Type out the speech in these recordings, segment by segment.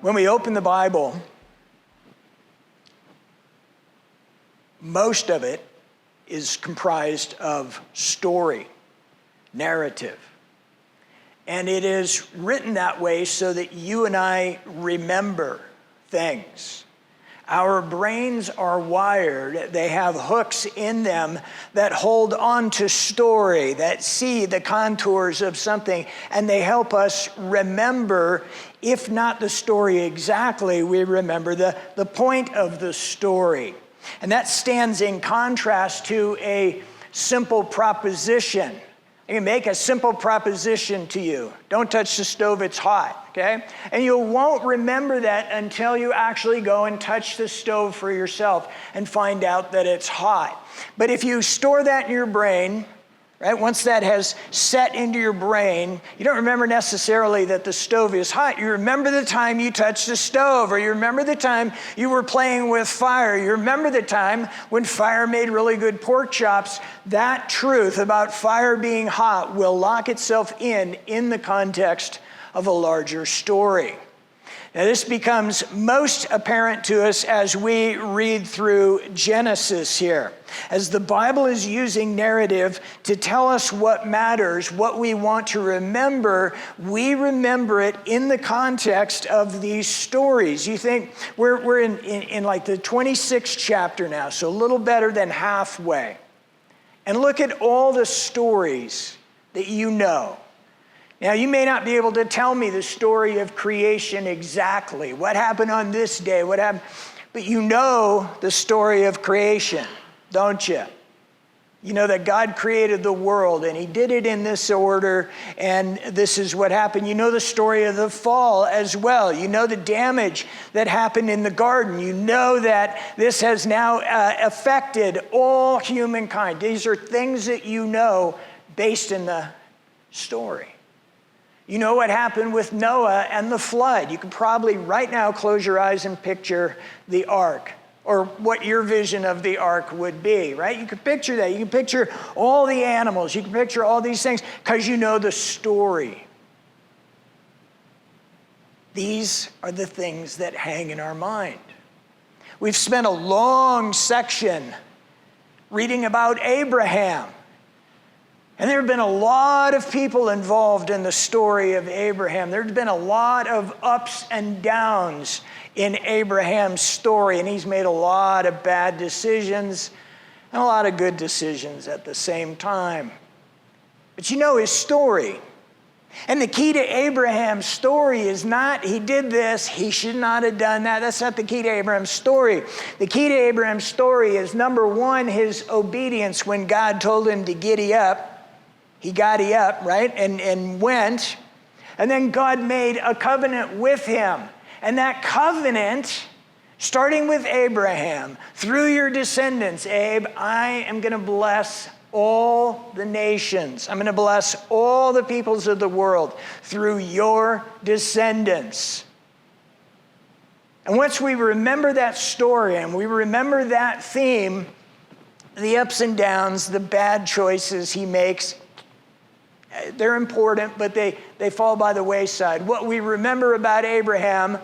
When we open the Bible, most of it is comprised of story, narrative. And it is written that way so that you and I remember things. Our brains are wired. They have hooks in them that hold on to story, that see the contours of something, and they help us remember, if not the story exactly, we remember the point of the story. And that stands in contrast to a simple proposition. I can make a simple proposition to you. Don't touch the stove, it's hot, okay? And you won't remember that until you actually go and touch the stove for yourself and find out that it's hot. But if you store that in your brain, right, once that has set into your brain, you don't remember necessarily that the stove is hot. You remember the time you touched the stove, or you remember the time you were playing with fire. You remember the time when fire made really good pork chops. That truth about fire being hot will lock itself in the context of a larger story. Now, this becomes most apparent to us as we read through Genesis here. As the Bible is using narrative to tell us what matters, what we want to remember, we remember it in the context of these stories. You think we're in like the 26th chapter now, so a little better than halfway. And look at all the stories that you know. Now, you may not be able to tell me the story of creation exactly. What happened on this day? What happened? But you know the story of creation, don't you? You know that God created the world, and he did it in this order, and this is what happened. You know the story of the fall as well. You know the damage that happened in the garden. You know that this has now affected all humankind. These are things that you know based in the story. You know what happened with Noah and the flood. You can probably right now close your eyes and picture the ark, or what your vision of the ark would be, right? You can picture that. You can picture all the animals. You can picture all these things because you know the story. These are the things that hang in our mind. We've spent a long section reading about Abraham. And there have been a lot of people involved in the story of Abraham. There's been a lot of ups and downs in Abraham's story, and he's made a lot of bad decisions and a lot of good decisions at the same time. But you know his story. And the key to Abraham's story is not, he did this, he should not have done that. That's not the key to Abraham's story. The key to Abraham's story is, number one, his obedience when God told him to giddy up. He got up, right, and went. And then God made a covenant with him. And that covenant, starting with Abraham, through your descendants, Abe, I am going to bless all the nations. I'm going to bless all the peoples of the world through your descendants. And once we remember that story and we remember that theme, the ups and downs, the bad choices he makes, they're important, but they fall by the wayside. What we remember about Abraham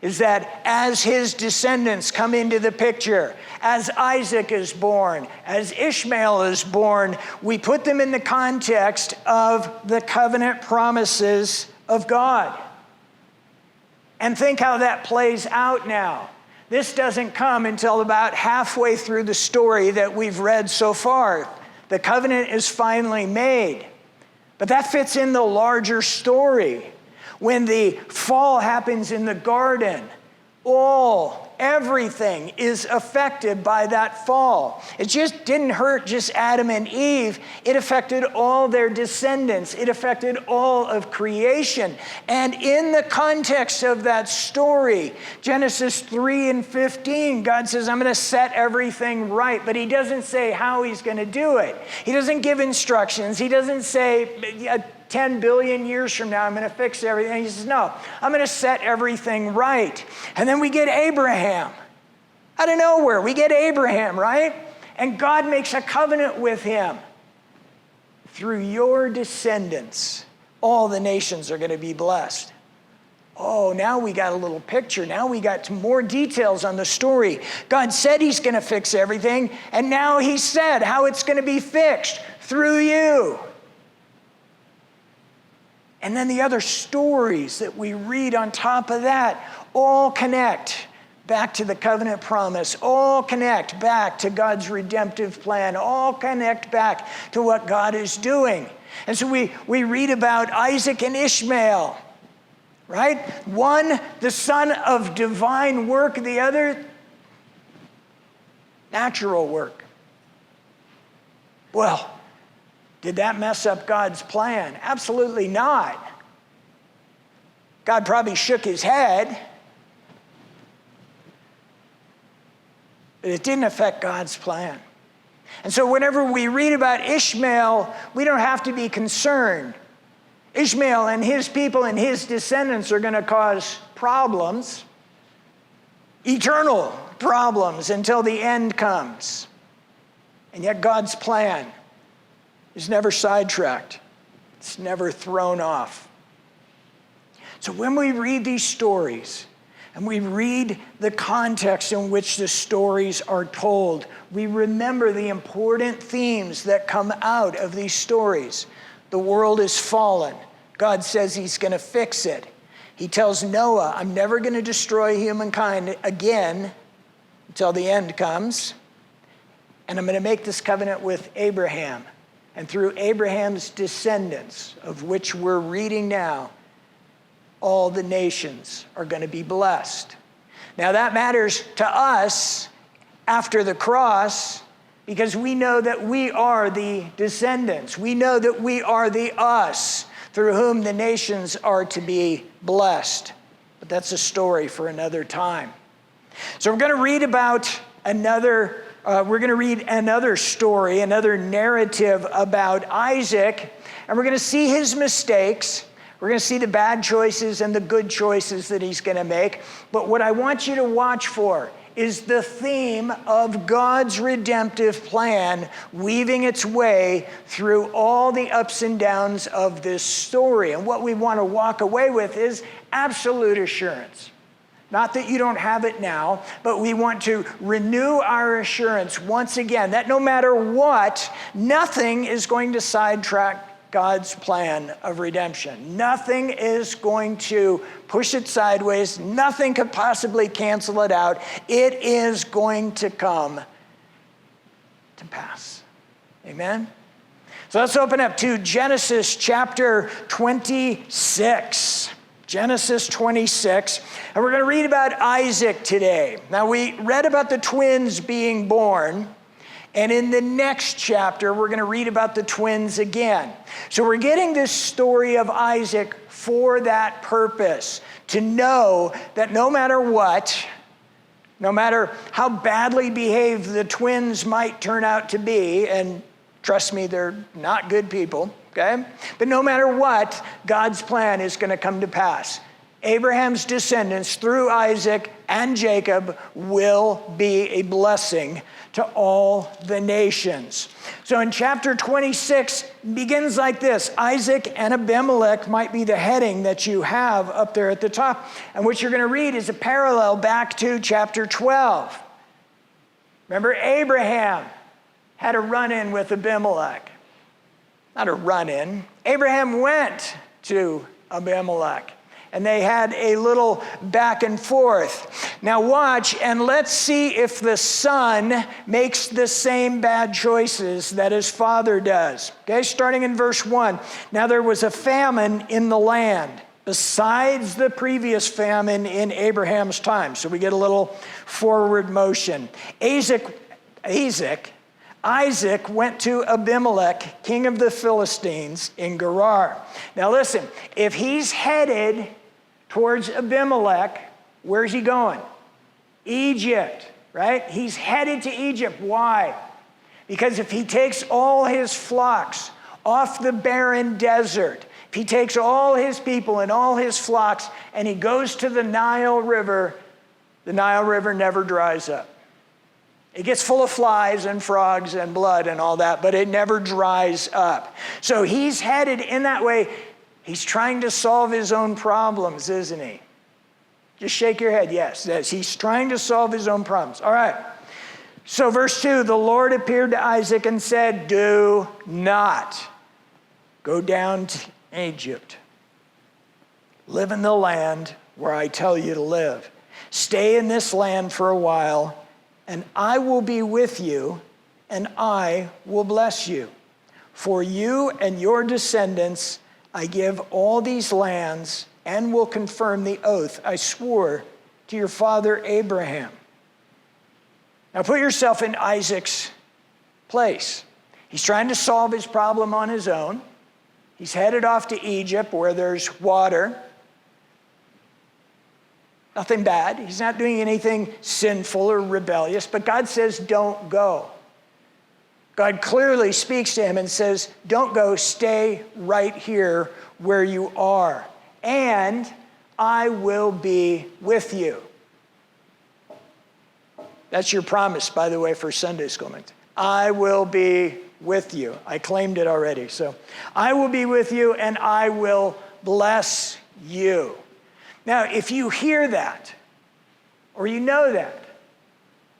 is that as his descendants come into the picture, as Isaac is born, as Ishmael is born, we put them in the context of the covenant promises of God. And think how that plays out now. This doesn't come until about halfway through the story that we've read so far. The covenant is finally made. But that fits in the larger story. When the fall happens in the garden, everything is affected by that fall. It just didn't hurt just Adam and Eve. It affected all their descendants. It affected all of creation. And in the context of that story, Genesis 3:15, God says, I'm going to set everything right. But he doesn't say how he's going to do it. He doesn't give instructions. He doesn't say 10 billion years from now, I'm going to fix everything. He says, no, I'm going to set everything right. And then we get Abraham. Out of nowhere, we get Abraham, right? And God makes a covenant with him. Through your descendants, all the nations are going to be blessed. Oh, now we got a little picture. Now we got some more details on the story. God said he's going to fix everything, and now he said how it's going to be fixed through you. And then the other stories that we read on top of that all connect back to the covenant promise, all connect back to God's redemptive plan, all connect back to what God is doing. And so we read about Isaac and Ishmael, right? One, the son of divine work, the other, natural work. Well, did that mess up God's plan? Absolutely not. God probably shook his head, but it didn't affect God's plan. And so whenever we read about Ishmael, we don't have to be concerned. Ishmael and his people and his descendants are going to cause problems, eternal problems, until the end comes. And yet God's plan is never sidetracked. It's never thrown off. So when we read these stories, and we read the context in which the stories are told, we remember the important themes that come out of these stories. The world is fallen. God says he's going to fix it. He tells Noah, I'm never going to destroy humankind again until the end comes. And I'm going to make this covenant with Abraham. And through Abraham's descendants, of which we're reading now, all the nations are going to be blessed. Now that matters to us after the cross, because we know that we are the descendants. We know that we are the us through whom the nations are to be blessed. But that's a story for another time. So we're going to read about another story, another narrative about Isaac, and we're going to see his mistakes. We're going to see the bad choices and the good choices that he's going to make. But what I want you to watch for is the theme of God's redemptive plan weaving its way through all the ups and downs of this story. And what we want to walk away with is absolute assurance. Not that you don't have it now, but we want to renew our assurance once again that no matter what, nothing is going to sidetrack God's plan of redemption. Nothing is going to push it sideways. Nothing could possibly cancel it out. It is going to come to pass. Amen? So let's open up to Genesis chapter 26. Genesis 26. And we're going to read about Isaac today. Now, we read about the twins being born. And in the next chapter, we're going to read about the twins again. So we're getting this story of Isaac for that purpose, to know that no matter what, no matter how badly behaved the twins might turn out to be, and trust me, they're not good people, okay? But no matter what, God's plan is going to come to pass. Abraham's descendants through Isaac and Jacob will be a blessing to all the nations. So in chapter 26 begins like this. Isaac and Abimelech might be the heading that you have up there at the top. And what you're going to read is a parallel back to chapter 12. Remember, Abraham had a run-in with Abimelech. Not a run-in. Abraham went to Abimelech. And they had a little back and forth. Now watch, and let's see if the son makes the same bad choices that his father does. Okay, starting in verse 1. Now there was a famine in the land, besides the previous famine in Abraham's time. So we get a little forward motion. Isaac went to Abimelech, king of the Philistines, in Gerar. Now listen, if he's headed towards Abimelech, where's he going? Egypt, right? He's headed to Egypt. Why? Because if he takes all his flocks off the barren desert, if he takes all his people and all his flocks and he goes to the Nile River never dries up. It gets full of flies and frogs and blood and all that, but it never dries up. So he's headed in that way. He's trying to solve his own problems, isn't he? Just shake your head, yes. He's trying to solve his own problems. All right. So verse 2, the Lord appeared to Isaac and said, do not go down to Egypt. Live in the land where I tell you to live. Stay in this land for a while, and I will be with you, and I will bless you. For you and your descendants, I give all these lands and will confirm the oath I swore to your father Abraham. Now put yourself in Isaac's place. He's trying to solve his problem on his own. He's headed off to Egypt where there's water. Nothing bad. He's not doing anything sinful or rebellious, but God says, don't go. God clearly speaks to him and says, don't go, stay right here where you are, and I will be with you. That's your promise, by the way, for Sunday school. I will be with you. I claimed it already. So I will be with you and I will bless you. Now, if you hear that, or you know that,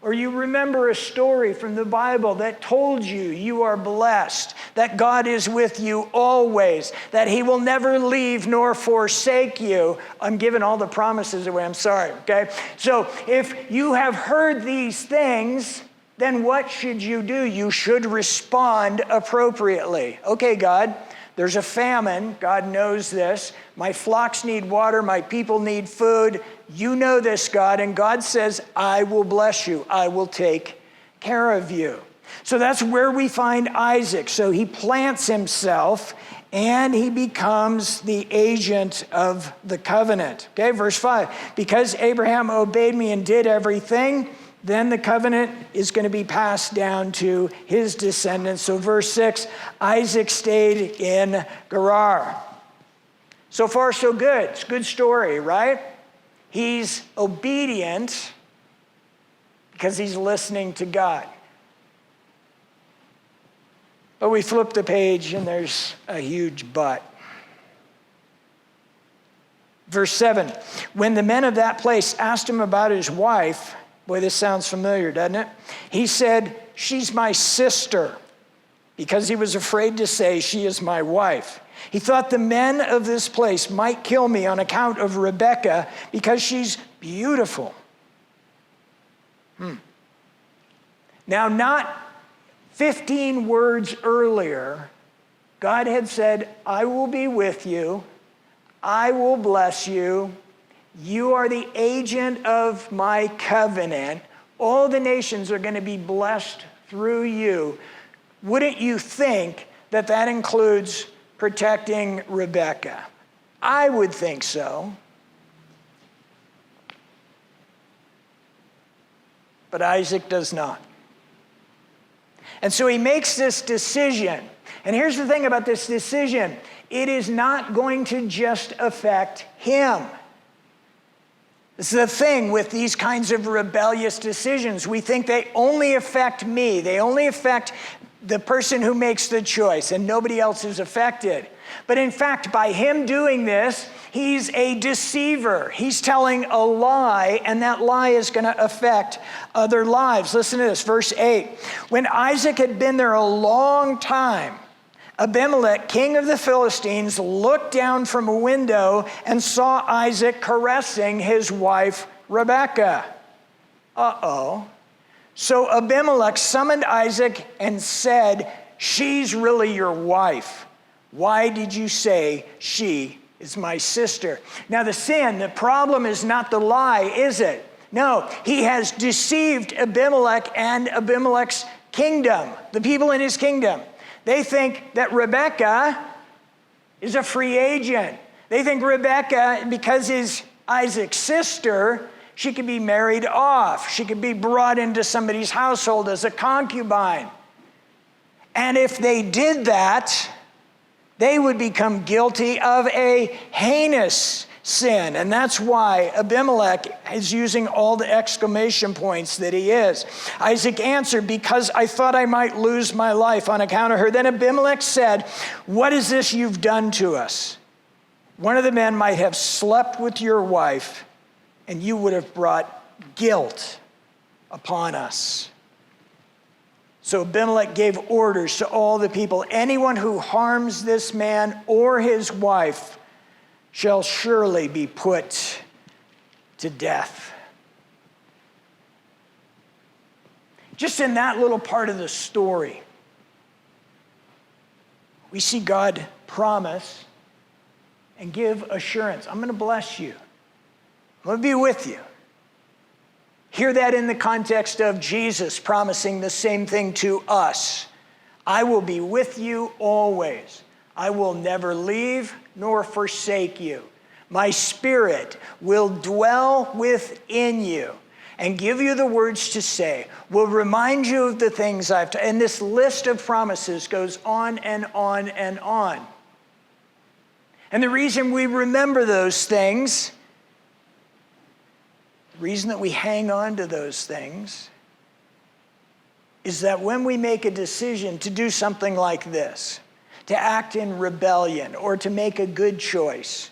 or you remember a story from the Bible that told you you are blessed, that God is with you always, that he will never leave nor forsake you. I'm giving all the promises away, I'm sorry, okay? So if you have heard these things, then what should you do? You should respond appropriately. Okay, God, there's a famine. God knows this. My flocks need water. My people need food. You know this, God. And God says, I will bless you. I will take care of you. So that's where we find Isaac. So he plants himself and he becomes the agent of the covenant. Okay, verse 5. Because Abraham obeyed me and did everything, then the covenant is going to be passed down to his descendants. So verse 6, Isaac stayed in Gerar. So far, so good. It's a good story, right? He's obedient because he's listening to God. But we flip the page and there's a huge but. Verse 7, when the men of that place asked him about his wife, boy, this sounds familiar, doesn't it? He said, she's my sister, because he was afraid to say, she is my wife. He thought the men of this place might kill me on account of Rebekah because she's beautiful. Now, not 15 words earlier, God had said, I will be with you. I will bless you. You are the agent of my covenant. All the nations are going to be blessed through you. Wouldn't you think that that includes protecting Rebekah? I would think so. But Isaac does not. And so he makes this decision. And here's the thing about this decision. It is not going to just affect him. This is the thing with these kinds of rebellious decisions. We think they only affect me. They only affect the person who makes the choice, and nobody else is affected. But in fact, by him doing this, he's a deceiver. He's telling a lie, and that lie is going to affect other lives. Listen to this, verse 8. When Isaac had been there a long time, Abimelech, king of the Philistines, looked down from a window and saw Isaac caressing his wife, Rebekah. Uh-oh. So Abimelech summoned Isaac and said, she's really your wife. Why did you say she is my sister? Now the problem is not the lie, is it? No, he has deceived Abimelech and Abimelech's kingdom, the people in his kingdom. They think that Rebekah is a free agent. They think Rebekah, because is Isaac's sister, she could be married off. She could be brought into somebody's household as a concubine. And if they did that, they would become guilty of a heinous sin. And that's why Abimelech is using all the exclamation points that he is. Isaac answered, because I thought I might lose my life on account of her. Then Abimelech said, what is this you've done to us? One of the men might have slept with your wife, and you would have brought guilt upon us. So Abimelech gave orders to all the people, anyone who harms this man or his wife shall surely be put to death. Just in that little part of the story, we see God promise and give assurance. I'm going to bless you. I'm going to be with you. Hear that in the context of Jesus promising the same thing to us. I will be with you always. I will never leave nor forsake you. My Spirit will dwell within you and give you the words to say, will remind you of the things I've done. And this list of promises goes on and on and on. And the reason we remember those things, the reason that we hang on to those things, is that when we make a decision to do something like this, to act in rebellion or to make a good choice,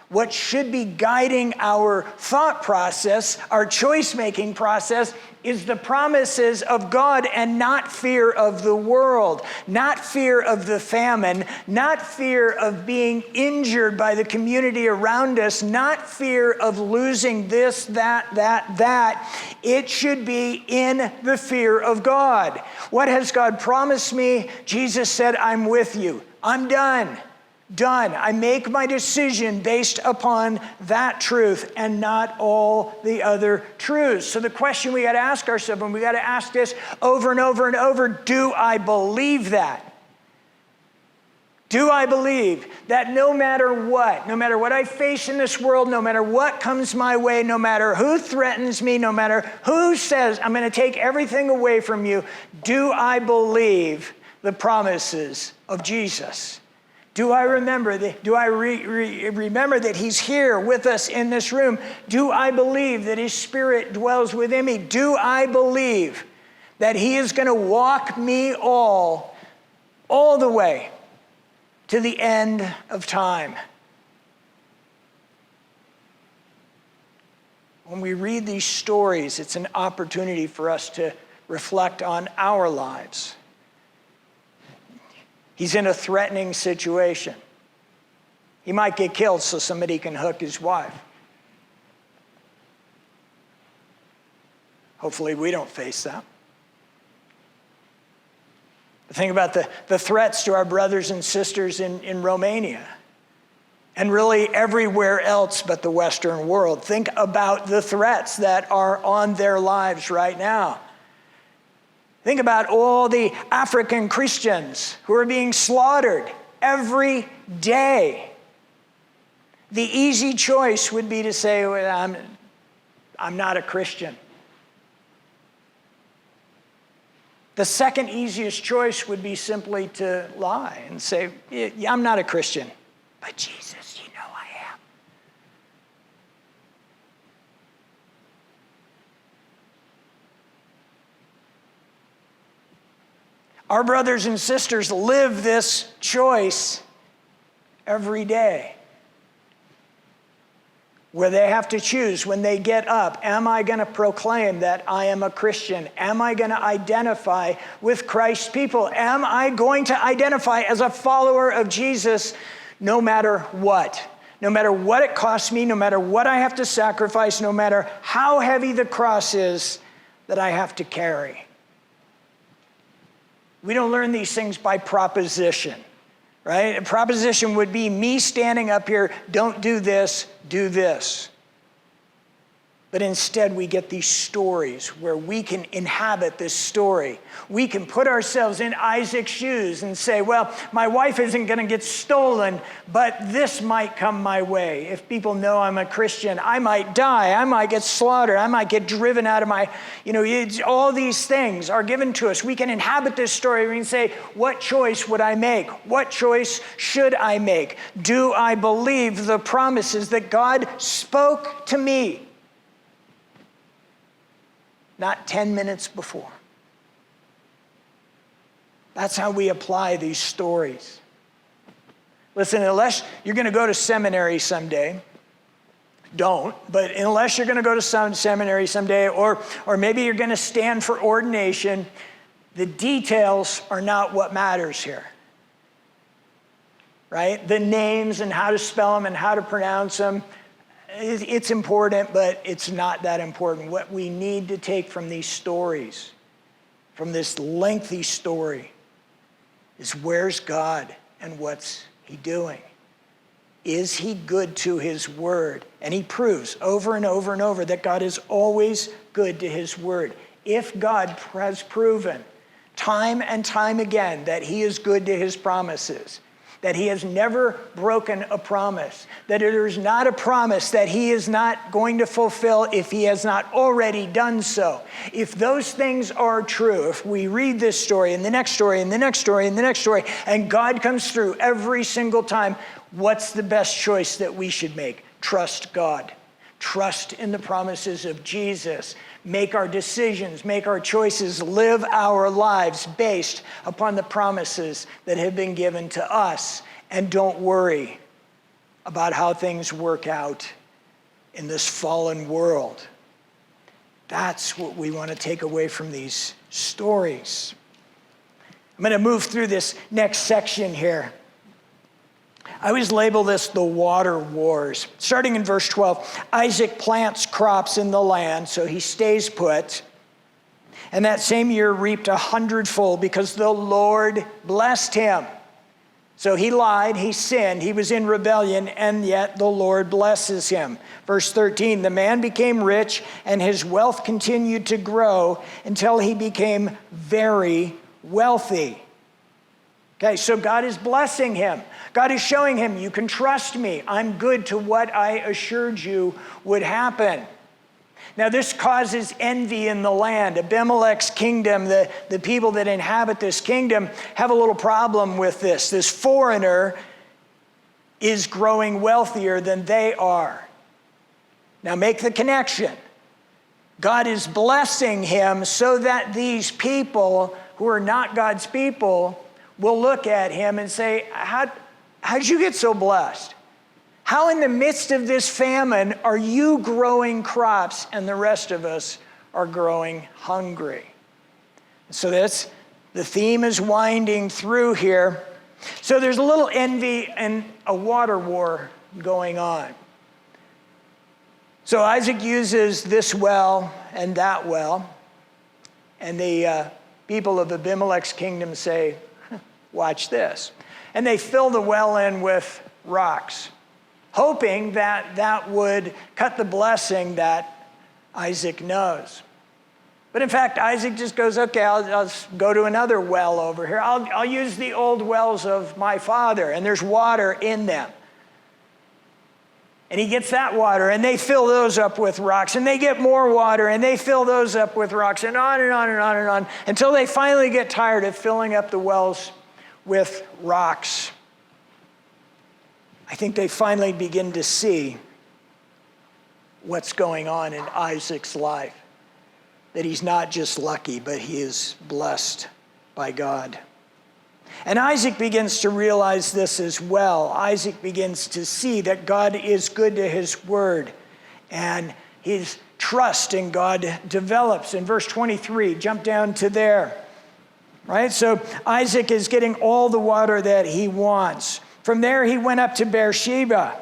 what should be guiding our thought process, our choice-making process, is the promises of God and not fear of the world, not fear of the famine, not fear of being injured by the community around us, not fear of losing this, that. It should be in the fear of God. What has God promised me? Jesus said, I'm with you. I'm done. I make my decision based upon that truth and not all the other truths. So the question we got to ask ourselves, and we got to ask this over and over and over, do I believe that? Do I believe that no matter what I face in this world, no matter what comes my way, no matter who threatens me, no matter who says I'm going to take everything away from you, do I believe the promises of Jesus? Do I remember that? Do I remember that he's here with us in this room? Do I believe that his Spirit dwells within me? Do I believe that he is going to walk me all the way to the end of time? When we read these stories, it's an opportunity for us to reflect on our lives. He's in a threatening situation. He might get killed so somebody can hook his wife. Hopefully we don't face that. But think about the threats to our brothers and sisters in Romania and really everywhere else but the Western world. Think about the threats that are on their lives right now. Think about all the African Christians who are being slaughtered every day. The easy choice would be to say, well, I'm not a Christian. The second easiest choice would be simply to lie and say, yeah, I'm not a Christian. But Jesus, you know I am. Our brothers and sisters live this choice every day, where they have to choose when they get up. Am I going to proclaim that I am a Christian? Am I going to identify with Christ's people? Am I going to identify as a follower of Jesus no matter what? No matter what it costs me, no matter what I have to sacrifice, no matter how heavy the cross is that I have to carry. We don't learn these things by proposition, right? A proposition would be me standing up here, don't do this, do this. But instead we get these stories where we can inhabit this story. We can put ourselves in Isaac's shoes and say, well, my wife isn't going to get stolen, but this might come my way. If people know I'm a Christian, I might die, I might get slaughtered, I might get driven out of my, all these things are given to us. We can inhabit this story. We can say, what choice would I make? What choice should I make? Do I believe the promises that God spoke to me? Not 10 minutes before. That's how we apply these stories. Listen, unless you're going to go to seminary someday, don't, but unless you're going to go to some seminary someday, or maybe you're going to stand for ordination, the details are not what matters here, right? The names and how to spell them and how to pronounce them, it's important, but it's not that important. What we need to take from these stories, from this lengthy story, is where's God and what's he doing? Is he good to his word? And he proves over and over and over that God is always good to his word. If God has proven time and time again that he is good to his promises, that he has never broken a promise, that there is not a promise that he is not going to fulfill if he has not already done so. If those things are true, if we read this story and the next story and the next story and the next story, and God comes through every single time, what's the best choice that we should make? Trust God. Trust in the promises of Jesus. Make our decisions, make our choices, live our lives based upon the promises that have been given to us. And don't worry about how things work out in this fallen world. That's what we want to take away from these stories. I'm going to move through this next section here. I always label this the water wars. Starting in verse 12, Isaac plants crops in the land, so he stays put. And that same year reaped 100-fold because the Lord blessed him. So he lied, he sinned, he was in rebellion, and yet the Lord blesses him. Verse 13, the man became rich and his wealth continued to grow until he became very wealthy. Okay, so God is blessing him. God is showing him, you can trust me. I'm good to what I assured you would happen. Now this causes envy in the land. Abimelech's kingdom, the people that inhabit this kingdom, have a little problem with this. This foreigner is growing wealthier than they are. Now make the connection. God is blessing him so that these people who are not God's people will look at him and say, how'd you get so blessed? How in the midst of this famine are you growing crops and the rest of us are growing hungry? So that's the theme is winding through here. So there's a little envy and a water war going on. So Isaac uses this well and that well, and the people of Abimelech's kingdom say, watch this. And they fill the well in with rocks, hoping that that would cut the blessing that Isaac knows. But in fact, Isaac just goes, okay, I'll go to another well over here. I'll use the old wells of my father, and there's water in them. And he gets that water, and they fill those up with rocks, and they get more water, and they fill those up with rocks, and on and on and on and on, until they finally get tired of filling up the wells with rocks. I think they finally begin to see what's going on in Isaac's life. That he's not just lucky, but he is blessed by God. And Isaac begins to realize this as well. Isaac begins to see that God is good to his word. And his trust in God develops. In verse 23, jump down to there. Right? So Isaac is getting all the water that he wants. From there, he went up to Beersheba.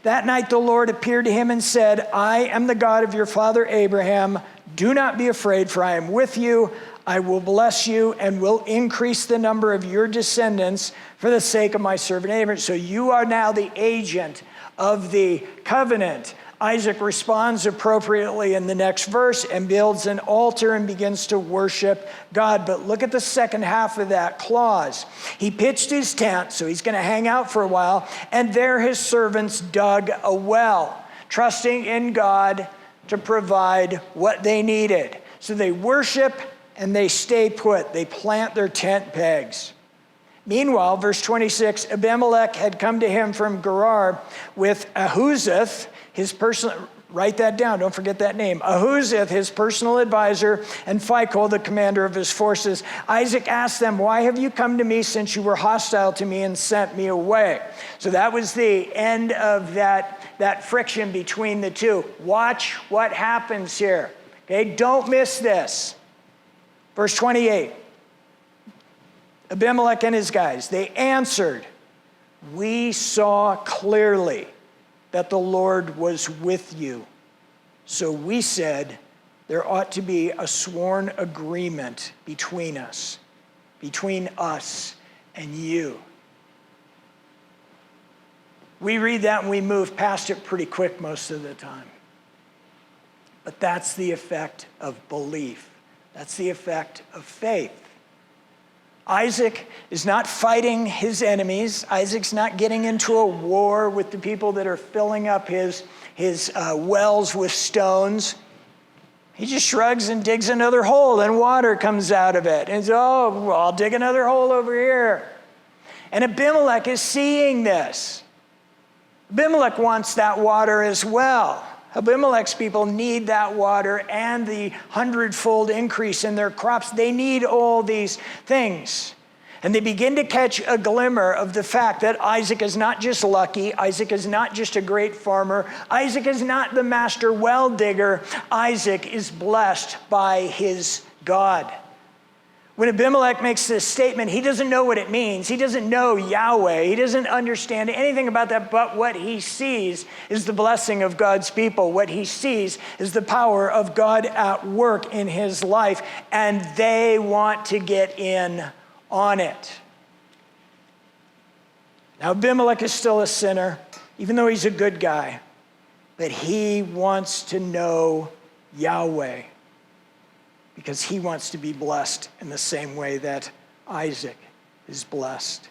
That night, the Lord appeared to him and said, I am the God of your father Abraham. Do not be afraid, for I am with you. I will bless you and will increase the number of your descendants for the sake of my servant Abraham. So you are now the agent of the covenant. Isaac responds appropriately in the next verse and builds an altar and begins to worship God. But look at the second half of that clause. He pitched his tent, so he's going to hang out for a while, and there his servants dug a well, trusting in God to provide what they needed. So they worship and they stay put. They plant their tent pegs. Meanwhile, verse 26, Abimelech had come to him from Gerar with Ahuzzath, his personal, write that down, don't forget that name. Ahuzzath, his personal advisor, and Phicol, the commander of his forces. Isaac asked them, why have you come to me since you were hostile to me and sent me away? So that was the end of that that friction between the two. Watch what happens here. Okay, don't miss this. Verse 28. Abimelech and his guys, they answered, "We saw clearly that the Lord was with you. So we said, there ought to be a sworn agreement between us and you." We read that and we move past it pretty quick most of the time. But that's the effect of belief. That's the effect of faith. Isaac is not fighting his enemies. Isaac's not getting into a war with the people that are filling up his wells with stones. He just shrugs and digs another hole and water comes out of it. And says, "Oh, well, I'll dig another hole over here." And Abimelech is seeing this. Abimelech wants that water as well. Abimelech's people need that water and the 100-fold increase in their crops. They need all these things. And they begin to catch a glimmer of the fact that Isaac is not just lucky. Isaac is not just a great farmer. Isaac is not the master well digger. Isaac is blessed by his God. When Abimelech makes this statement, he doesn't know what it means. He doesn't know Yahweh. He doesn't understand anything about that, but what he sees is the blessing of God's people. What he sees is the power of God at work in his life, and they want to get in on it. Now, Abimelech is still a sinner, even though he's a good guy, but he wants to know Yahweh, because he wants to be blessed in the same way that Isaac is blessed.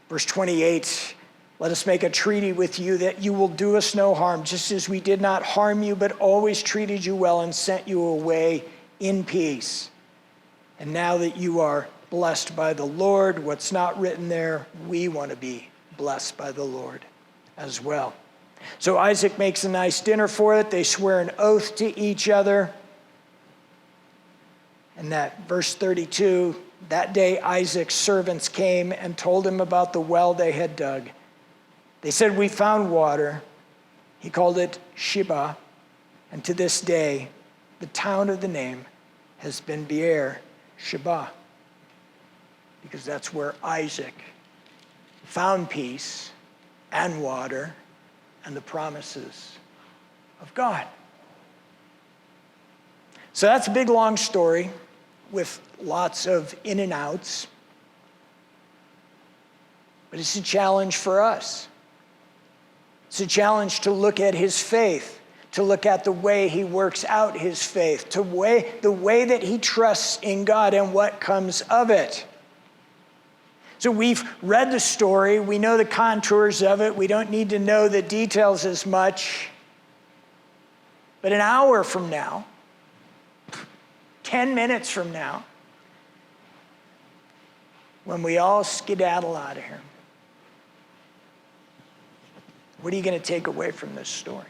Verse 28, "Let us make a treaty with you that you will do us no harm, just as we did not harm you, but always treated you well and sent you away in peace. And now that you are blessed by the Lord," what's not written there, we want to be blessed by the Lord as well. So Isaac makes a nice dinner for it. They swear an oath to each other. And that verse 32, "That day Isaac's servants came and told him about the well they had dug. They said, 'We found water.' He called it Sheba, and to this day, the town of the name has been Beer Sheba, because that's where Isaac found peace and water and the promises of God." So that's a big, long story with lots of in and outs. But it's a challenge for us. It's a challenge to look at his faith, to look at the way he works out his faith, the way that he trusts in God and what comes of it. So we've read the story. We know the contours of it. We don't need to know the details as much. But an hour from now, 10 minutes from now, when we all skedaddle out of here, what are you going to take away from this story?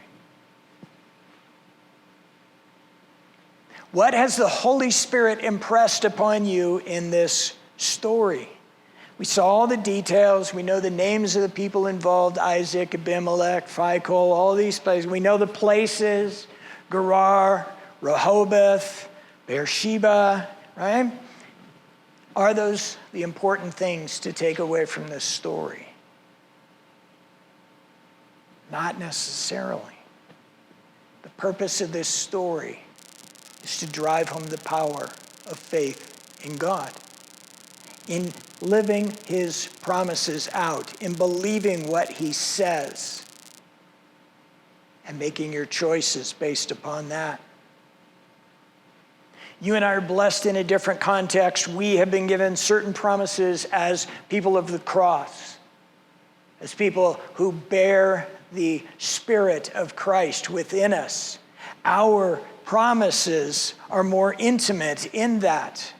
What has the Holy Spirit impressed upon you in this story? We saw all the details. We know the names of the people involved: Isaac, Abimelech, Phicol, all these places. We know the places: Gerar, Rehoboth, Beersheba, right? Are those the important things to take away from this story? Not necessarily. The purpose of this story is to drive home the power of faith in God, in living his promises out, in believing what he says, and making your choices based upon that. You and I are blessed in a different context. We have been given certain promises as people of the cross, as people who bear the Spirit of Christ within us. Our promises are more intimate in that.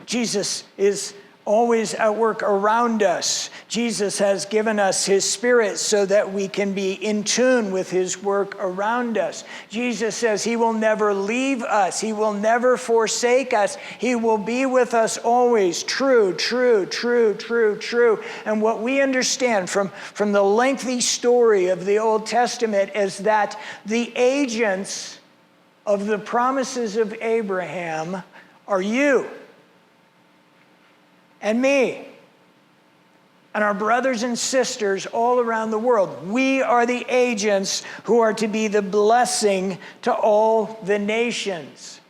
Jesus is always at work around us. Jesus has given us his Spirit so that we can be in tune with his work around us. Jesus says he will never leave us. He will never forsake us. He will be with us always. True, true, true, true, true. And what we understand from the lengthy story of the Old Testament is that the agents of the promises of Abraham are you and me, and our brothers and sisters all around the world. We are the agents who are to be the blessing to all the nations.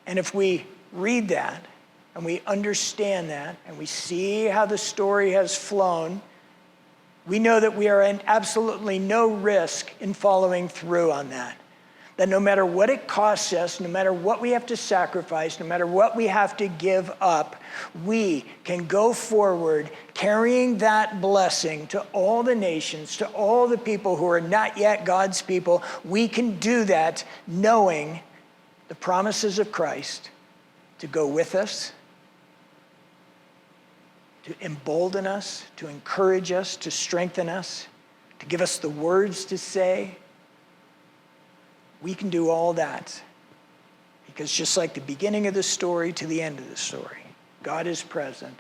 And if we read that, and we understand that, and we see how the story has flown, we know that we are in absolutely no risk in following through on that. That no matter what it costs us, no matter what we have to sacrifice, no matter what we have to give up, we can go forward carrying that blessing to all the nations, to all the people who are not yet God's people. We can do that knowing the promises of Christ to go with us, to embolden us, to encourage us, to strengthen us, to give us the words to say. We can do all that because just like the beginning of the story to the end of the story, God is present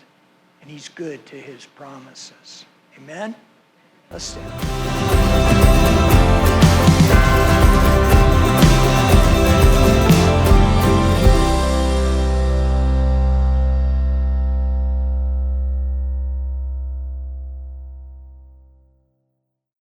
and he's good to his promises. Amen? Let's stand.